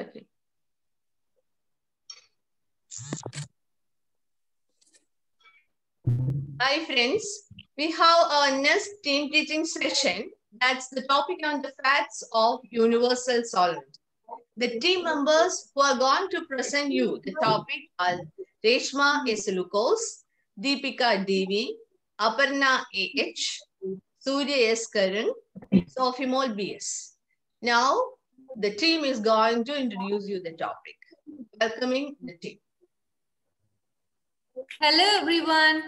Okay. Hi friends, we have our next team teaching session. That's the topic on the facts of universal solvent. The team members who are going to present you the topic are Reshma S. Lucas, Deepika DV, Aparna AH, Surya S. Karan, Sophimol BS. Now, the team is going to introduce you the topic. Welcoming the team. Hello everyone.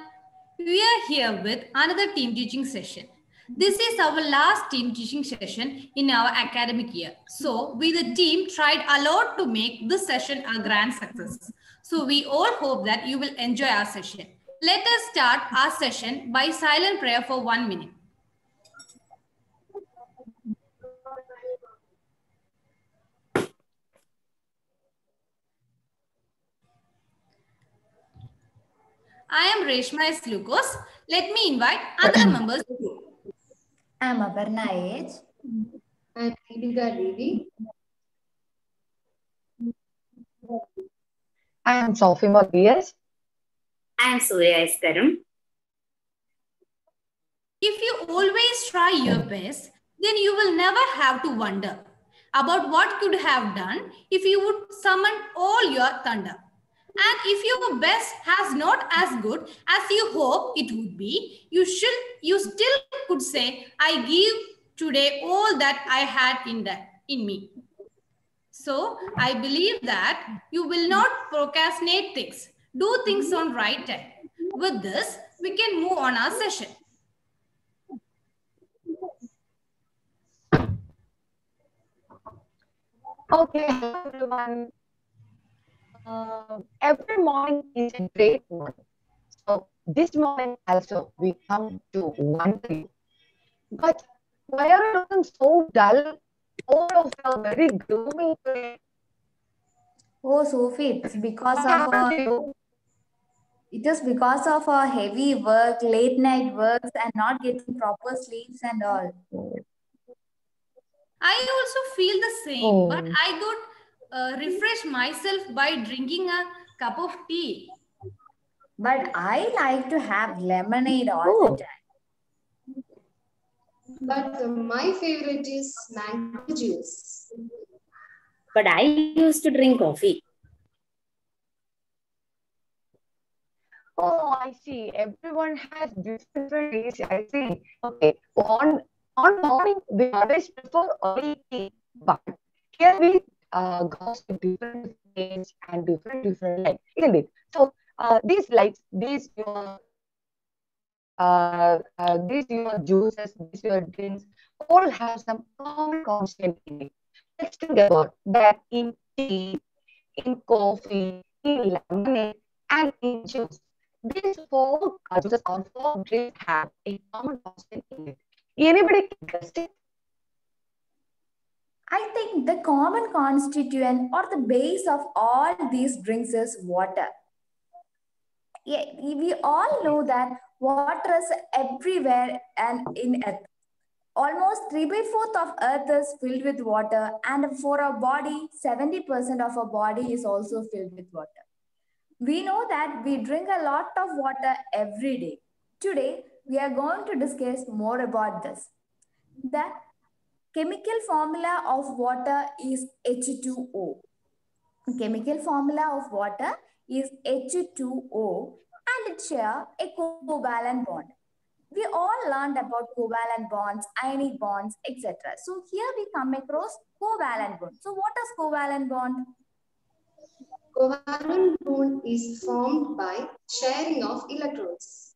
We are here with another team teaching session. This is our last team teaching session in our academic year. So we the team tried a lot to make this session a grand success. So we all hope that you will enjoy our session. Let us start our session by silent prayer for 1 minute. I am Reshma S. Lucas. Let me invite other members too. I am Aparna H. I am Deepika Devi. I am Sophimol BS. I am Surya S. Karan. If you always try your best, then you will never have to wonder about what could have done if you would summon all your thunder. And if your best has not as good as you hope it would be, you still could say, I give today all that I had in me. So I believe that you will not procrastinate things. Do things on right time. With this, we can move on our session. Okay, hello everyone. Every morning is a great morning. So this morning also we come to wonder you. But why are you looking so dull? All of you are very gloomy today. Oh, Sophie, it's because What of happened to you? it is because of our heavy work, late night works, and not getting proper sleeps and all. I also feel the same, Oh. but I got refresh myself by drinking a cup of tea. But I like to have lemonade all the time. But my favorite is mango juice. But I used to drink coffee. Oh, I see. Everyone has different days. I see. Okay. On morning we always prefer early tea, but here we goes to different days and different lights, isn't it? So these lights, these your juices, these your drinks, all have some common constant in it. Let's think about that in tea, in coffee, in lemonade, and in juice. These four juices or four drinks have a common constant in it. Anybody can guess it? I think the common constituent or the base of all these drinks is water. Yeah, we all know that water is everywhere and in earth. Almost 3 by 4th of earth is filled with water, and for our body, 70% of our body is also filled with water. We know that we drink a lot of water every day. Today, we are going to discuss more about this. The chemical formula of water is H2O. Chemical formula of water is H2O and it shares a covalent bond. We all learned about covalent bonds, ionic bonds, etc. So here we come across covalent bond. So what is covalent bond? Covalent bond is formed by sharing of electrons.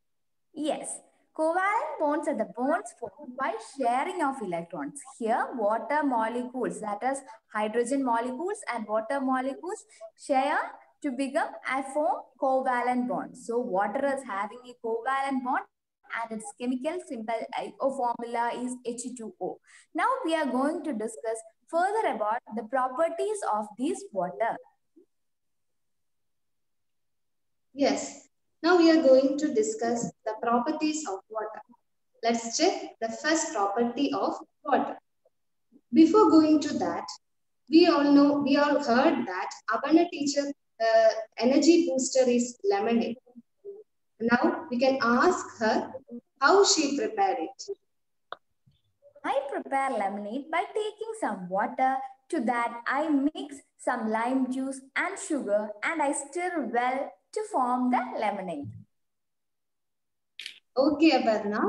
Yes, covalent bonds are the bonds formed by sharing of electrons. Here, water molecules, that is hydrogen molecules and water molecules share to become a form covalent bonds. So water is having a covalent bond and its chemical symbol or formula is H2O. Now we are going to discuss further about the properties of this water. Yes, now we are going to discuss the properties of water. Let's check the first property of water. Before going to that, We all heard that Aparna teacher energy booster is lemonade. Now we can ask her how she prepared it. I prepare lemonade by taking some water. To that, I mix some lime juice and sugar and I stir well to form the lemonade. Okay, Aparna.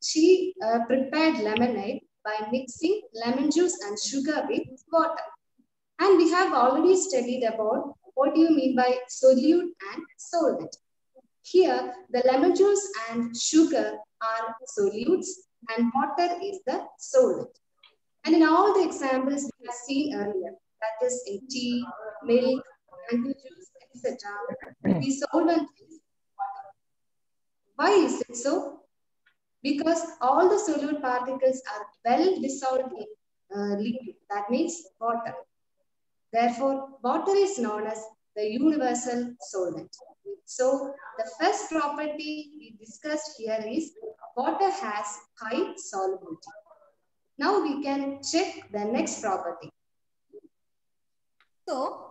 She prepared lemonade by mixing lemon juice and sugar with water. And we have already studied about what do you mean by solute and solvent. Here, the lemon juice and sugar are solutes and water is the solvent. And in all the examples we have seen earlier, that is in tea, milk, mango juice, etc., the solvent is water. Why is it so? Because all the solute particles are well dissolved in liquid, that means water. Therefore, water is known as the universal solvent. So, the first property we discussed here is water has high solubility. Now we can check the next property. So,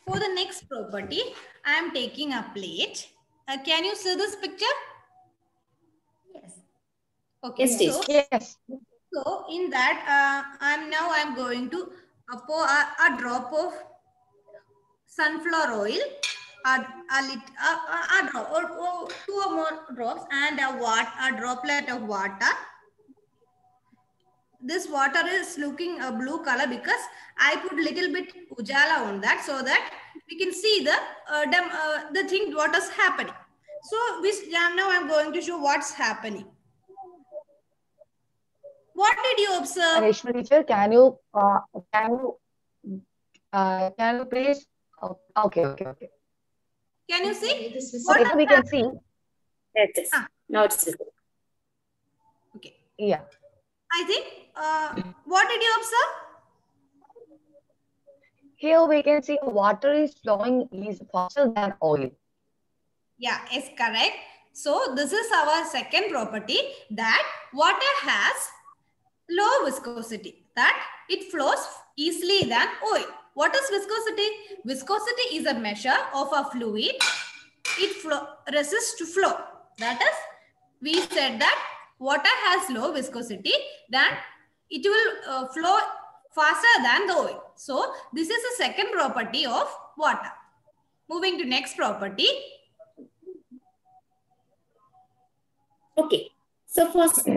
for the next property, I am taking a plate. Can you see this picture? Yes. Okay. Yes, yes. So in that, I'm going to pour a drop of sunflower oil, a drop or two or more drops, and a droplet of water. This water is looking a blue color because I put little bit ujala on that so that we can see the thing what is happening. So now I'm going to show what's happening. What did you observe? Reshma teacher, can you please? Okay. Can you see? What we can see? Yes. Now it's visible. Okay. Yeah. I think, what did you observe? Here we can see water is flowing is faster than oil. Yeah, is correct. So this is our second property, that water has low viscosity, that it flows easily than oil. What is viscosity? Viscosity is a measure of a fluid. It resists to flow. That is, we said that water has low viscosity, then it will flow faster than the oil. So this is the second property of water. Moving to next property. Okay. So first,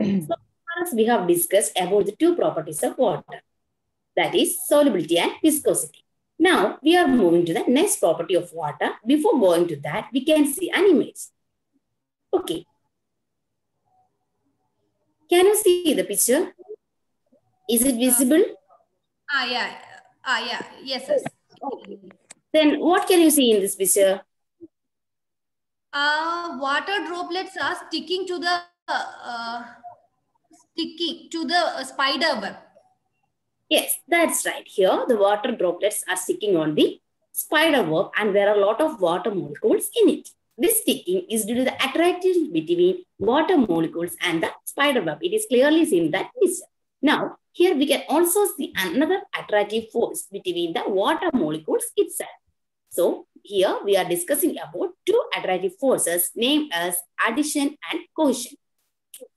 we have discussed about the two properties of water. That is solubility and viscosity. Now we are moving to the next property of water. Before going to that, we can see an image. Okay. Can you see the picture? Is it visible? Yeah. Yes. Then what can you see in this picture? Water droplets are sticking to the spider web. Yes, that's right. Here, the water droplets are sticking on the spider web and there are a lot of water molecules in it. This sticking is due to the attraction between water molecules and the spider web. It is clearly seen in that picture. Now, here we can also see another attractive force between the water molecules itself. So, here we are discussing about two attractive forces named as addition and cohesion.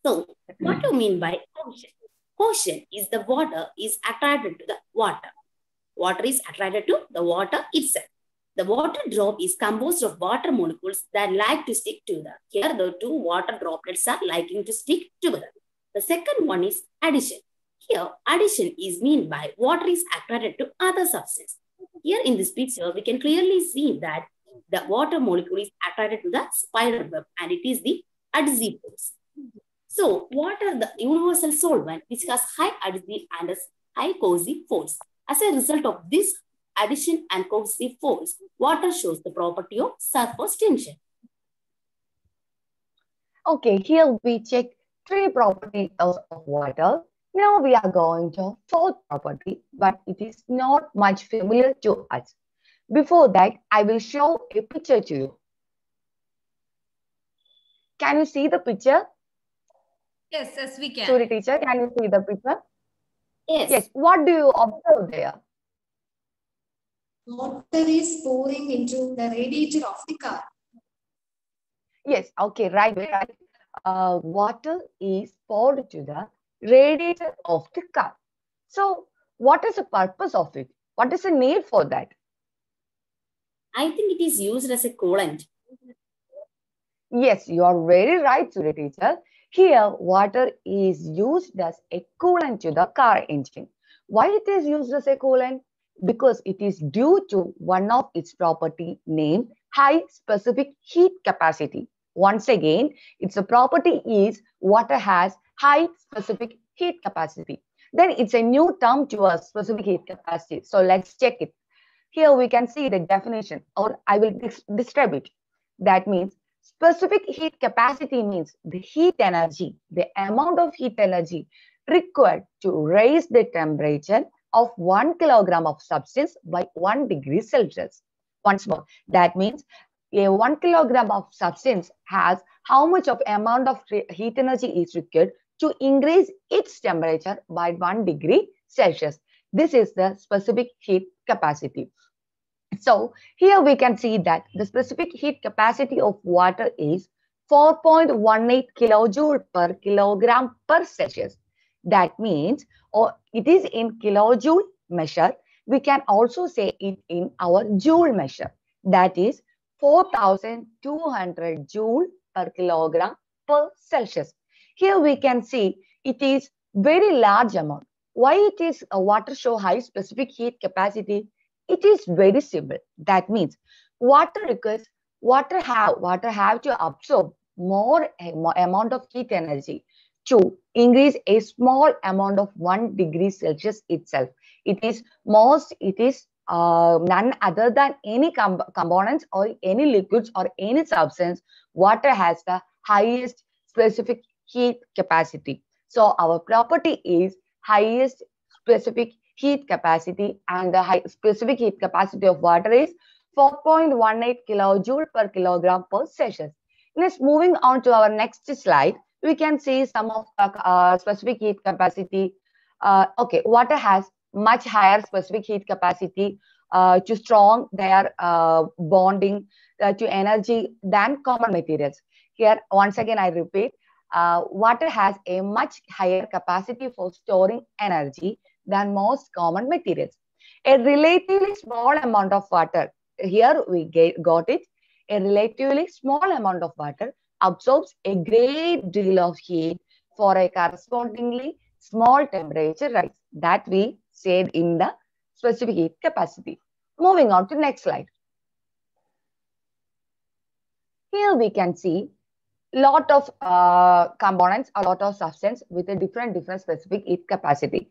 So, what do you mean by cohesion? Cohesion is the water is attracted to the water. Water is attracted to the water itself. The water drop is composed of water molecules that like to stick together. Here, the two water droplets are liking to stick together. The second one is addition. Here, addition is meant by water is attracted to other substance. Here in this picture, we can clearly see that the water molecule is attracted to the spider web and it is the adhesive force. So, what are the universal solvent which has high adhesive and high cohesive force? As a result of this addition and cohesive force, water shows the property of surface tension. Okay, here we check three properties of water. Now we are going to fourth property, but it is not much familiar to us. Before that, I will show a picture to you. Can you see the picture? Yes, we can. Sorry, teacher, can you see the picture? Yes. Yes. What do you observe there? Water is pouring into the radiator of the car. Yes, okay, right. Water is poured to the radiator of the car. So, what is the purpose of it? What is the need for that? I think it is used as a coolant. Yes, you are very right, Surya teacher. Here, water is used as a coolant to the car engine. Why it is used as a coolant? Because it is due to one of its property named high specific heat capacity. Once again, its a property is water has high specific heat capacity. Then it's a new term to a specific heat capacity. So let's check it. Here we can see the definition, or I will describe it. That means specific heat capacity means the heat energy, the amount of heat energy required to raise the temperature of 1 kilogram of substance by 1 degree Celsius. Once more, that means a 1 kilogram of substance has how much of amount of heat energy is required to increase its temperature by 1 degree Celsius. This is the specific heat capacity. So here we can see that the specific heat capacity of water is 4.18 kilojoule per kilogram per Celsius. That means, or it is in kilojoule measure. We can also say it in our joule measure. That is 4,200 joule per kilogram per Celsius. Here we can see it is very large amount. Why it is a water show high specific heat capacity? It is very simple. That means water requires water have to absorb more amount of heat energy to increase a small amount of 1 degree Celsius itself. It is none other than any components or any liquids or any substance. Water has the highest specific heat capacity. So our property is highest specific heat capacity, and the specific heat capacity of water is 4.18 kilojoule per kilogram per Celsius. Next, moving on to our next slide, we can see some of the specific heat capacity. Okay, water has much higher specific heat capacity to strong their bonding to energy than common materials. Here, once again, I repeat, water has a much higher capacity for storing energy than most common materials. A relatively small amount of water, here we got it, a relatively small amount of water absorbs a great deal of heat for a correspondingly small temperature rise. That we said in the specific heat capacity. Moving on to next slide. Here we can see lot of components, a lot of substance with a different specific heat capacity.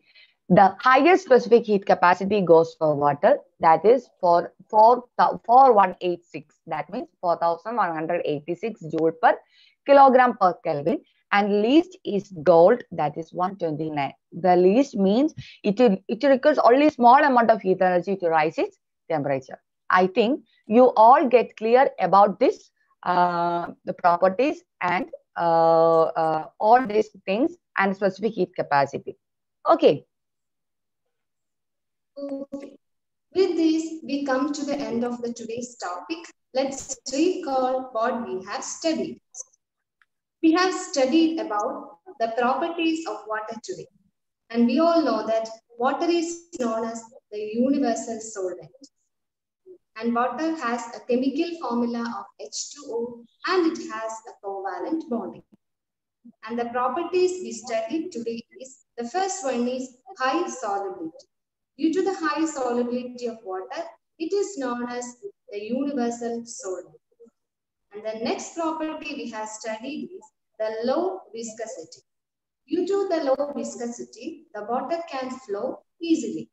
The highest specific heat capacity goes for water, that is for 4186, that means 4186 joule per kilogram per Kelvin, and least is gold, that is 129. The least means it requires only small amount of heat energy to rise its temperature. I think you all get clear about this, the properties and all these things and specific heat capacity. Okay. Okay. With this, we come to the end of today's topic. Let's recall what we have studied. We have studied about the properties of water today. And we all know that water is known as the universal solvent. And water has a chemical formula of H2O, and it has a covalent bonding. And the properties we studied today is, the first one is high solubility. Due to the high solubility of water, it is known as the universal solvent. And the next property we have studied is the low viscosity. Due to the low viscosity, the water can flow easily.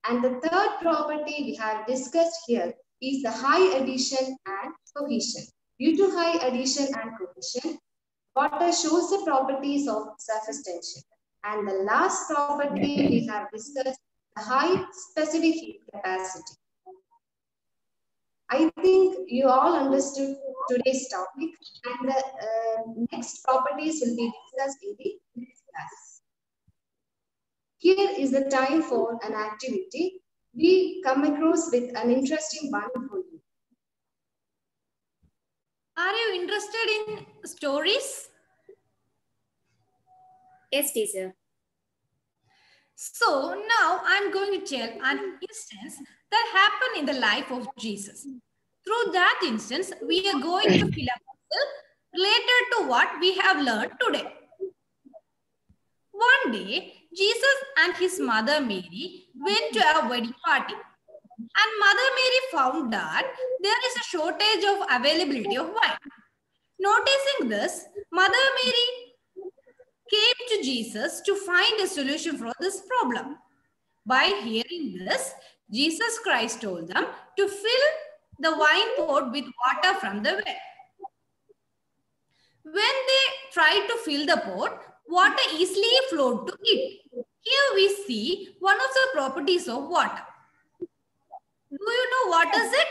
And the third property we have discussed here is the high adhesion and cohesion. Due to high adhesion and cohesion, water shows the properties of surface tension. And the last property we have discussed, the high specific heat capacity. I think you all understood today's topic, and the next properties will be discussed in the next class. Here is the time for an activity. we come across with an interesting one for you. Are you interested in stories? Yes, teacher. So now I'm going to tell an instance that happened in the life of Jesus. Through that instance, we are going to fill up related to what we have learned today. One day, Jesus and his mother Mary went to a wedding party. And Mother Mary found that there is a shortage of availability of wine. Noticing this, Mother Mary came to Jesus to find a solution for this problem. By hearing this, Jesus Christ told them to fill the wine pot with water from the well. When they tried to fill the pot, water easily flowed to it. Here we see one of the properties of water. Do you know what is it?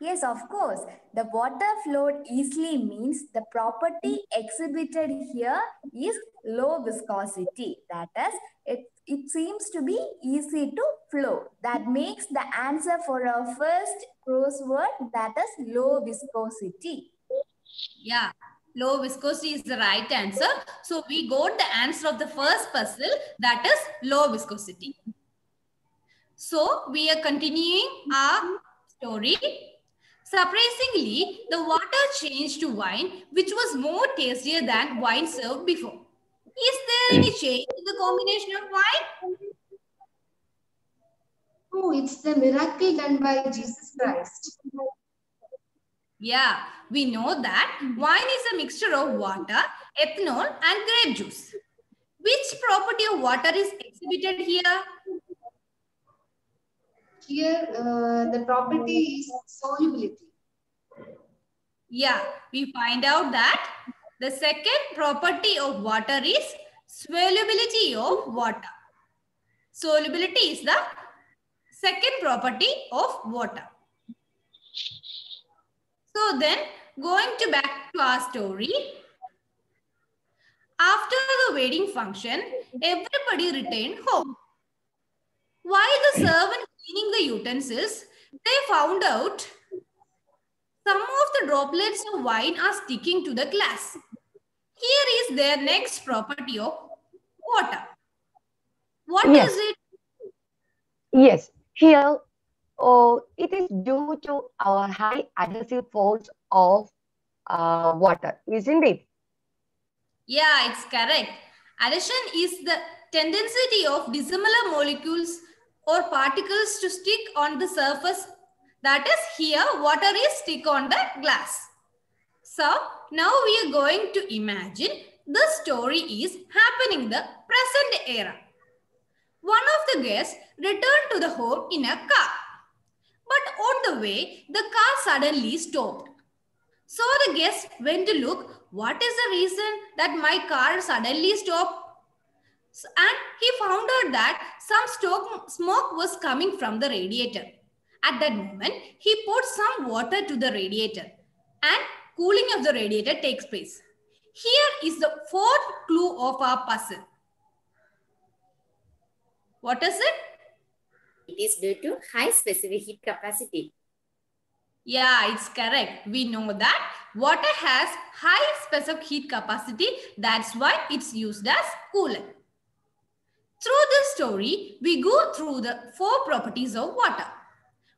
Yes, of course. The water flowed easily means the property exhibited here is low viscosity. That is, it seems to be easy to flow. That makes the answer for our first crossword, that is low viscosity. Yeah, low viscosity is the right answer. So we got the answer of the first puzzle, that is low viscosity. So we are continuing our story. Surprisingly, the water changed to wine, which was more tastier than wine served before. Is there any change in the combination of wine? Oh, it's the miracle done by Jesus Christ. Yeah, we know that wine is a mixture of water, ethanol, and grape juice. Which property of water is exhibited here? Here, the property is solubility. Yeah, we find out that the second property of water is solubility of water. Solubility is the second property of water. So then, going back to our story. After the wedding function, everybody returned home. While the servant cleaning the utensils, they found out some of the droplets of wine are sticking to the glass. Here is their next property of water. What Yes. is it? Yes, here it is due to our high adhesive force of water, isn't it? Yeah, it's correct. Adhesion is the tendency of dissimilar molecules or particles to stick on the surface. That is, here water is stick on the glass. So now we are going to imagine the story is happening in the present era. One of the guests returned to the home in a car. But on the way, the car suddenly stopped. So the guest went to look, what is the reason that my car suddenly stopped? And he found out that some smoke was coming from the radiator. At that moment, he put some water to the radiator and cooling of the radiator takes place. Here is the fourth clue of our puzzle. What is it? It is due to high specific heat capacity. Yeah, it's correct. We know that water has high specific heat capacity. That's why it's used as coolant. Through this story, we go through the 4 properties of water.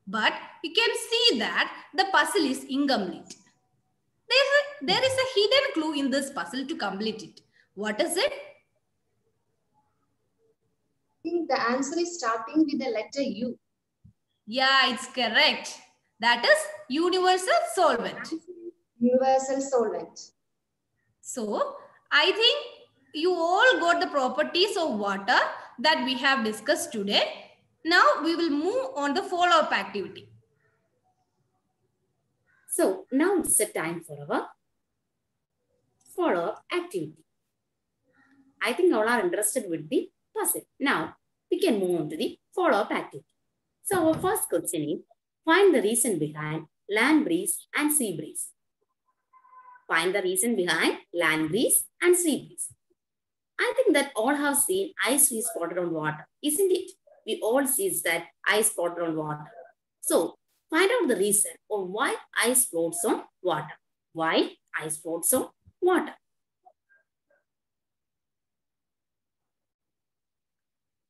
But you can see that the puzzle is incomplete. There is a hidden clue in this puzzle to complete it. What is it? I think the answer is starting with the letter U. Yeah, it's correct. That is universal solvent. Universal solvent. So, I think you all got the properties of water that we have discussed today. Now, we will move on the follow-up activity. So, now it's the time for our follow-up activity. I think all are interested with the puzzle. Now, we can move on to the follow-up activity. So, our first question is, find the reason behind land breeze and sea breeze. Find the reason behind land breeze and sea breeze. I think that all have seen ice be spotted on water, isn't it? we all see that ice floated on water. So find out the reason of why ice floats on water. Why ice floats on water?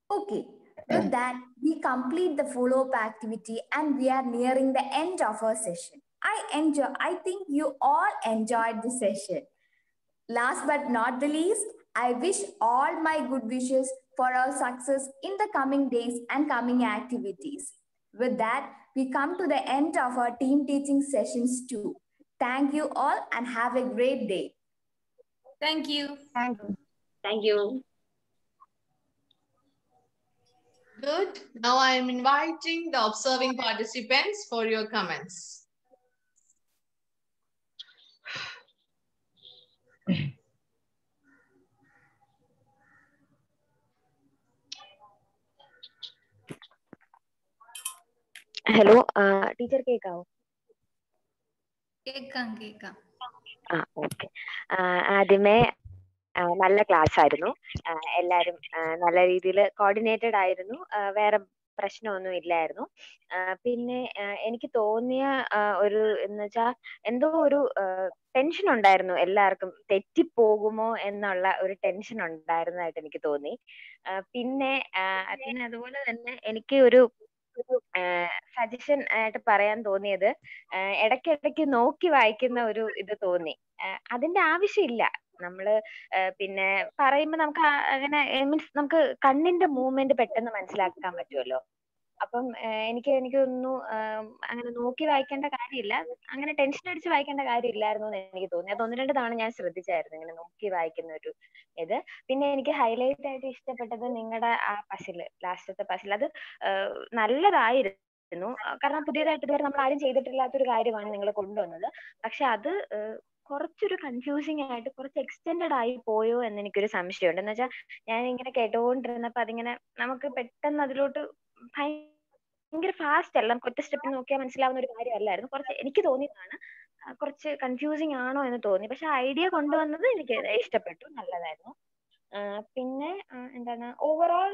Okay, with that, we complete the follow-up activity and we are nearing the end of our session. I think you all enjoyed the session. Last but not the least, I wish all my good wishes for our success in the coming days and coming activities. With that, we come to the end of our team teaching sessions too. Thank you all and have a great day. Thank you. Thank you. Thank you. Good. Now I am inviting the observing participants for your comments. Hello teacher കേൾക്കാവോ? കേൾക്കാം കേൾക്കാം. Okay. ആദ്യമേ നല്ല class ആയിരുന്നു. എല്ലാവരും നല്ല രീതിയിൽ coordinated ആയിരുന്നു. വേറെ പ്രശ്നമൊന്നും ഇല്ലായിരുന്നു. പിന്നെ എനിക്ക് തോന്നിയ ഒരു എന്ന് വെച്ചാൽ എന്തോ ഒരു ടെൻഷൻ ഉണ്ടായിരുന്നു എല്ലാവർക്കും, തെറ്റിപ്പോകുമോ എന്നുള്ള ഒരു ടെൻഷൻ ഉണ്ടായിരുന്നതായിട്ട് എനിക്ക് തോന്നി. പിന്നെ അതുപോലെ തന്നെ എനിക്ക് ഒരു സജഷൻ ആയിട്ട് പറയാൻ തോന്നിയത്, ഇടയ്ക്കിടയ്ക്ക് നോക്കി വായിക്കുന്ന ഒരു ഇത് തോന്നി. അതിന്റെ ആവശ്യമില്ല. നമ്മള് പിന്നെ പറയുമ്പോ നമുക്ക് അങ്ങനെ മീൻസ് നമുക്ക് കണ്ണിന്റെ മൂവ്മെന്റ് പെട്ടെന്ന് മനസ്സിലാക്കാൻ പറ്റുമല്ലോ. അപ്പം എനിക്ക് തോന്നുന്നു അങ്ങനെ നോക്കി വായിക്കേണ്ട കാര്യമില്ല, അങ്ങനെ ടെൻഷൻ അടിച്ച് വായിക്കേണ്ട കാര്യമില്ലായിരുന്നു എന്ന് എനിക്ക് തോന്നി. അത് 1-2 തവണ ഞാൻ ശ്രദ്ധിച്ചായിരുന്നു ഇങ്ങനെ നോക്കി വായിക്കുന്ന ഒരു ഇത്. പിന്നെ എനിക്ക് ഹൈലൈറ്റ് ആയിട്ട് ഇഷ്ടപ്പെട്ടത് നിങ്ങളുടെ ആ പസിൽ, ലാസ്റ്റത്തെ പസിൽ. അത് നല്ലതായിരുന്നു. കാരണം പുതിയതായിട്ട് ഇതുവരെ നമ്മൾ ആരും ചെയ്തിട്ടില്ലാത്തൊരു കാര്യമാണ് നിങ്ങൾ കൊണ്ടുവന്നത്. പക്ഷെ അത് കുറച്ചൊരു കൺഫ്യൂസിങ് ആയിട്ട് കുറച്ച് എക്സ്റ്റെൻഡഡ് ആയി പോയോ എന്ന് എനിക്കൊരു സംശയമുണ്ട്. എന്ന് വെച്ചാൽ ഞാൻ ഇങ്ങനെ കേട്ടുകൊണ്ടിരുന്നപ്പോൾ അതിങ്ങനെ നമുക്ക് പെട്ടെന്ന് അതിലോട്ട് ഭയങ്കര ഫാസ്റ്റ് അല്ല, നമുക്ക് ഒറ്റ സ്റ്റെപ്പിൽ നോക്കിയാൽ മനസ്സിലാവുന്ന ഒരു കാര്യമല്ലായിരുന്നു. കുറച്ച് എനിക്ക് തോന്നിയതാണ് കുറച്ച് കൺഫ്യൂസിങ് ആണോ എന്ന് തോന്നി. പക്ഷെ ഐഡിയ കൊണ്ടുവന്നത് എനിക്ക് ഇഷ്ടപ്പെട്ടു, നല്ലതായിരുന്നു. പിന്നെ എന്താണ്, ഓവറോൾ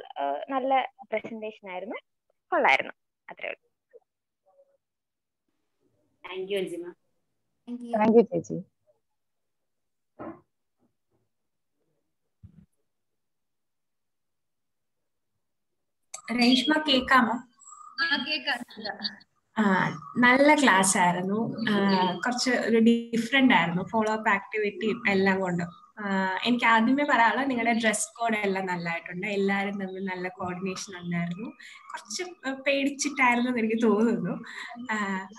നല്ല പ്രസന്റേഷൻ ആയിരുന്നു, കൊള്ളായിരുന്നു. അത്രേ ഉള്ളൂ. Thank you Anjima. Thank you ചേച്ചി. രേഷ്മ കേൾക്കാമോ? നല്ല ക്ലാസ് ആയിരുന്നു. കുറച്ച് ഒരു ഡിഫറെന്റ് ആയിരുന്നു, ഫോളോ അപ്പ് ആക്ടിവിറ്റിയും എല്ലാം കൊണ്ടും. എനിക്ക് ആദ്യമേ പറയാനുള്ളത്, നിങ്ങളുടെ ഡ്രസ് കോഡ് എല്ലാം നല്ലതായിട്ടുണ്ട്. എല്ലാവരും തമ്മിൽ നല്ല കോർഡിനേഷൻ ഉണ്ടായിരുന്നു. കുറച്ച് പേടിച്ചിട്ടായിരുന്നു എന്ന് എനിക്ക് തോന്നുന്നു.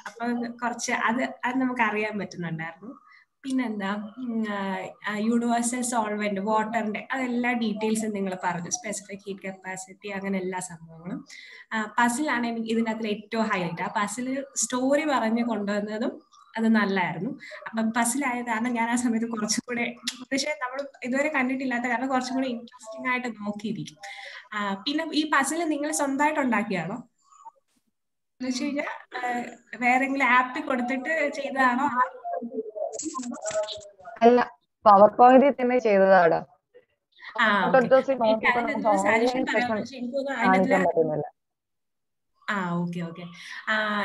അപ്പൊ കുറച്ച് അത് നമുക്ക് അറിയാൻ പറ്റുന്നുണ്ടായിരുന്നു. പിന്നെന്താ, യൂണിവേഴ്സൽ സോൾവെന്റ്, വാട്ടറിന്റെ അതെല്ലാ ഡീറ്റെയിൽസും നിങ്ങൾ പറഞ്ഞു. സ്പെസിഫിക് ഹീറ്റ് കപ്പാസിറ്റി, അങ്ങനെ എല്ലാ സംഭവങ്ങളും. പസിലാണ് എനിക്ക് ഇതിനകത്ത് ഏറ്റവും ഹൈലൈറ്റ്. ആ പസിൽ സ്റ്റോറി പറഞ്ഞു കൊണ്ടുവന്നതും അത് നല്ലായിരുന്നു. അപ്പം പസിലായ കാരണം ഞാൻ ആ സമയത്ത് കുറച്ചും കൂടെ, പക്ഷേ നമ്മൾ ഇതുവരെ കണ്ടിട്ടില്ലാത്ത കാരണം കുറച്ചും കൂടെ ഇൻട്രസ്റ്റിംഗ് ആയിട്ട് നോക്കിയിരിക്കും. പിന്നെ ഈ പസിൽ നിങ്ങൾ സ്വന്തമായിട്ട് ഉണ്ടാക്കിയാണോ എന്ന് വെച്ച് കഴിഞ്ഞാൽ വേറെങ്കിലും ആപ്പിൽ കൊടുത്തിട്ട് ചെയ്തതാണോ? അല്ല, പവർ പോയിന്റിൽ തന്നെ ചെയ്തതാടാ. ഓക്കെ.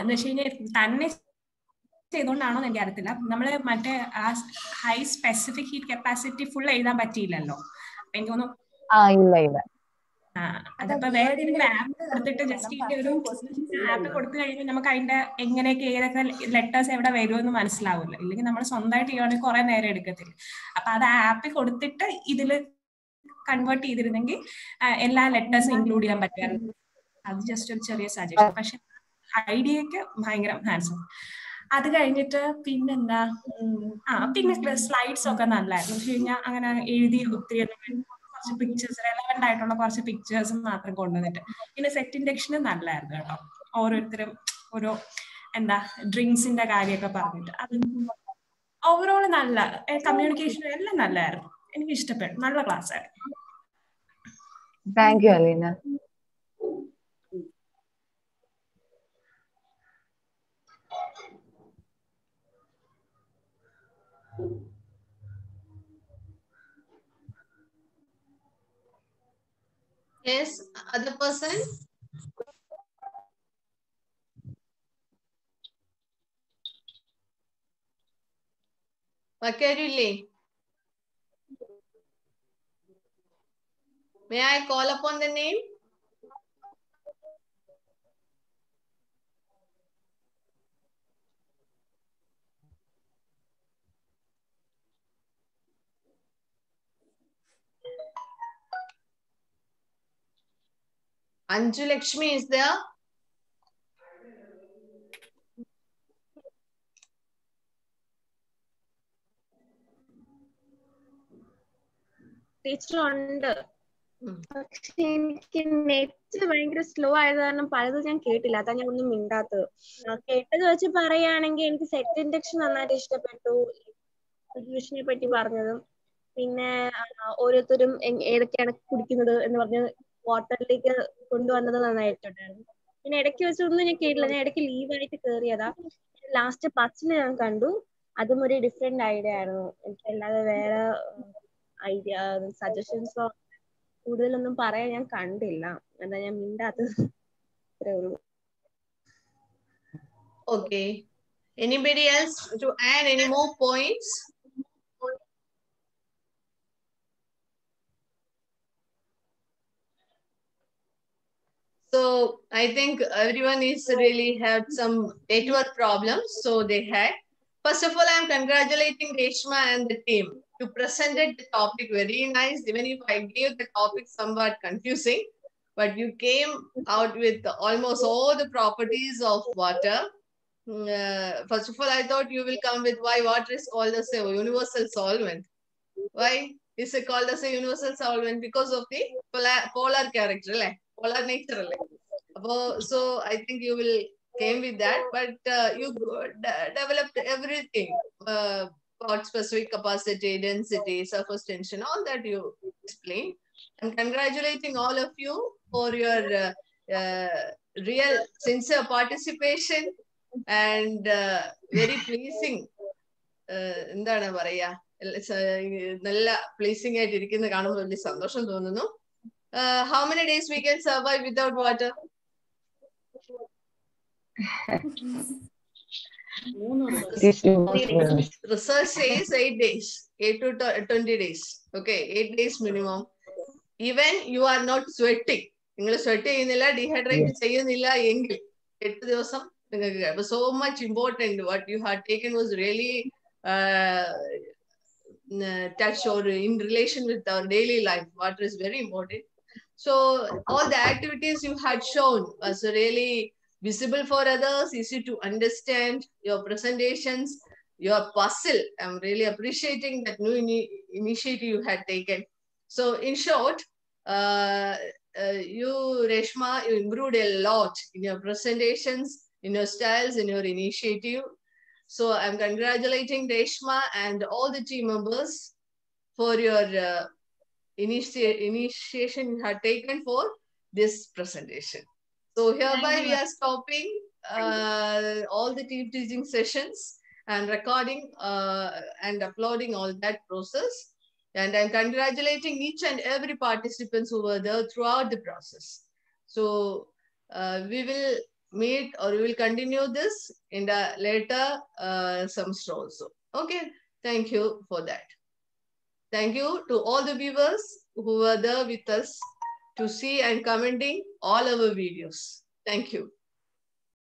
എന്ന് വെച്ച് കഴിഞ്ഞാൽ തന്നെ ചെയ്തോണ്ടാണോ എനിക്ക് അറിയത്തില്ല. നമ്മള് മറ്റേ ആ high specific heat capacity full എഴുതാൻ പറ്റിയില്ലല്ലോ. എനിക്ക് തോന്നുന്നു ഇല്ല. അതിപ്പോ വേറെ ഏതെങ്കിലും ആപ്പ് കൊടുത്തിട്ട് ജസ്റ്റ് ഇതിന്റെ ഒരു ആപ്പ് കൊടുത്തു കഴിയുമ്പോൾ നമുക്ക് അതിന്റെ എങ്ങനെയൊക്കെ ഏതൊക്കെ ലെറ്റേഴ്സ് എവിടെ വരുമെന്ന് മനസ്സിലാവില്ല. ഇല്ലെങ്കിൽ നമ്മൾ സ്വന്തമായിട്ട് ചെയ്യുവാണെങ്കിൽ കുറെ നേരം എടുക്കത്തില്ല. അപ്പൊ അത് ആപ്പിൽ കൊടുത്തിട്ട് ഇതില് കൺവേർട്ട് ചെയ്തിരുന്നെങ്കിൽ എല്ലാ ലെറ്റേഴ്സും ഇൻക്ലൂഡ് ചെയ്യാൻ പറ്റുമായിരുന്നു. അത് ജസ്റ്റ് ഒരു ചെറിയ സജഷൻ. പക്ഷെ ഐഡിയക്ക് ഭയങ്കര ഹാൻഡ്സം. അത് കഴിഞ്ഞിട്ട് പിന്നെന്താ, പിന്നെ സ്ലൈഡ്സ് ഒക്കെ നല്ലായിരുന്നു. എന്ന് വെച്ച് കഴിഞ്ഞാൽ അങ്ങനെ എഴുതി ഒത്തിരി കുറച്ച് പിക്ചേഴ്സ്, റെലവെന്റ് ആയിട്ടുള്ള കുറച്ച് പിക്ചേഴ്സ് മാത്രം കൊണ്ടുവന്നിട്ട്. പിന്നെ സെറ്റ് ഇൻഡക്ഷനും നല്ലായിരുന്നു കേട്ടോ. ഓരോരുത്തരും ഓരോ ഡ്രിങ്ക്സിന്റെ കാര്യമൊക്കെ പറഞ്ഞിട്ട് അത് ഓവറോൾ നല്ല കമ്മ്യൂണിക്കേഷൻ എല്ലാം നല്ലായിരുന്നു. എനിക്ക് ഇഷ്ടപ്പെട്ടു. നല്ല ക്ലാസ് ആയിരുന്നു. Thank you Aleena. Yes, other person? Vakarille. May I call upon the name? Anju Lakshmi is there? Teacher ഉണ്ട്. പക്ഷെ എനിക്ക് നെറ്റ് ഭയങ്കര സ്ലോ ആയത് കാരണം പലതും ഞാൻ കേട്ടില്ല. അതാ ഞാൻ ഒന്നും മിണ്ടാത്തത്. കേട്ടത് വെച്ച് പറയുകയാണെങ്കിൽ എനിക്ക് സെറ്റ് ഇൻഡക്ഷൻ നന്നായിട്ട് ഇഷ്ടപ്പെട്ടു. സൊല്യൂഷനെ പറ്റി പറഞ്ഞതും പിന്നെ ഓരോരുത്തരും ഏതൊക്കെയാണ് കുടിക്കുന്നത് എന്ന് പറഞ്ഞ് വാട്ടറിലേക്ക് കൊണ്ടുവന്നത് നന്നായിട്ടുണ്ടായിരുന്നു. പിന്നെ ഇടയ്ക്ക് വെച്ചൊന്നും ഞാൻ കേട്ടില്ല. ഞാൻ ഇടയ്ക്ക് ലീവായിട്ട് കയറിയതാ. ലാസ്റ്റ് ബസ്സിന് ഞാൻ കണ്ടു. അതും ഒരു ഡിഫറെന്റ് ഐഡിയ ആയിരുന്നു. എനിക്കല്ലാതെ വേറെ ഐഡിയ സജഷൻസോ കൂടുതലൊന്നും പറയാൻ ഞാൻ കണ്ടില്ല. എന്താ ഞാൻ മിണ്ടാത്തത്. അത്രേ ഉള്ളൂ. Okay. Anybody else to add any more points? So I think everyone is really had some network problems. So they had. First of all, I'm congratulating Reshma and the team to presented the topic very nice. Even if I gave the topic somewhat confusing, but you came out with almost all the properties of water. First of all, I thought you will come with why water is called as a universal solvent. Why is it called as a universal solvent? Because of the polar character, polar nature. So I think you will came with that, but you developed everything about specific capacity, density, surface tension, all that you explained. I'm congratulating all of you for your real sincere participation and very pleasing. എന്താണ് പറയാ, നല്ല pleasing ആയിട്ട് ഇരിക്കുന്ന കാണുമ്പോൾ വലിയ സന്തോഷം തോന്നുന്നു. How many days we can survive without water? Research says 8 days, 8 to 20 days. Okay, 8 days minimum. Even you are not sweating, നിങ്ങൾ സ്വെറ്റ് ചെയ്യുന്നില്ല, ഡീഹൈഡ്രേറ്റ് ചെയ്യുന്നില്ല എങ്കിൽ 8 ദിവസം നിങ്ങൾക്ക്. So much important what you had taken was really touch or in relation with our daily life. Water is very important. So all the activities you had shown was really visible for others, easy to understand. Your presentations, your puzzle, I'm really appreciating that new initiative you had taken. So in short, you, Reshma, you improved a lot in your presentations, in your styles, in your initiative. So I'm congratulating Reshma and all the team members for your initiation you had taken for this presentation. So hereby we are stopping all the team teaching sessions and recording and uploading all that process. And I'm congratulating each and every participants who were there throughout the process. So we will meet or we will continue this in the later semester also. Okay, thank you for that. Thank you to all the viewers who were there with us to see and commenting all our videos. Thank you.